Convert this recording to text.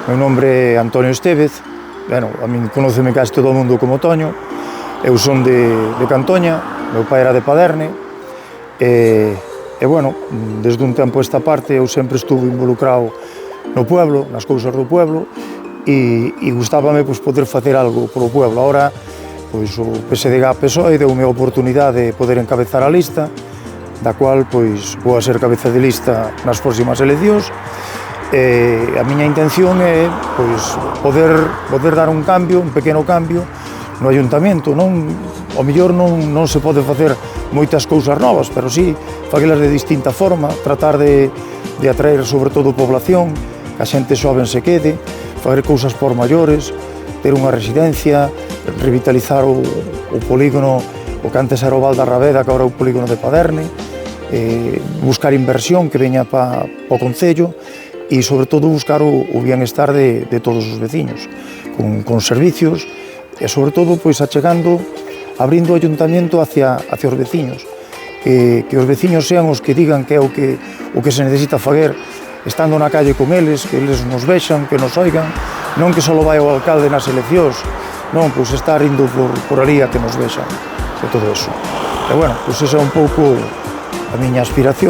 meu nombre é Antonio Estévez, bueno, a min conóceme case todo o mundo como Toño, eu son de Cantoña, meu pai era de Paderne, e bueno, desde un tempo a esta parte eu sempre estuve involucrado no pueblo, nas cousas do pueblo, e gustábame poder facer algo polo pueblo. Ahora, pois, o PSDG-PSOE deu-me a oportunidade de poder encabezar a lista, da cual pois vou a ser cabeza de lista nas próximas eleccións. A miña intención é pois poder dar un cambio, un pequeno cambio no ayuntamento. Ao mellor non se pode facer moitas cousas novas, pero sí facelas de distinta forma, tratar de atraer sobre todo población, que a xente xoven se quede, facer cousas por maiores, ter unha residencia, revitalizar o polígono, o que antes era o Val da Rabeda, que agora é o polígono de Paderne, buscar inversión que veña para o concello e, sobre todo, buscar o bienestar de todos os veciños, con servicios e, sobre todo, achegando, abrindo o ayuntamiento hacia os veciños, que os veciños sean os que digan que é o que se necesita facer, estando na calle con eles, que eles nos vexan, que nos oigan, non que só vai o alcalde nas eleccións, non, estar indo por ali a que nos vexan, e todo eso. E, bueno, esa é un pouco a miña aspiración.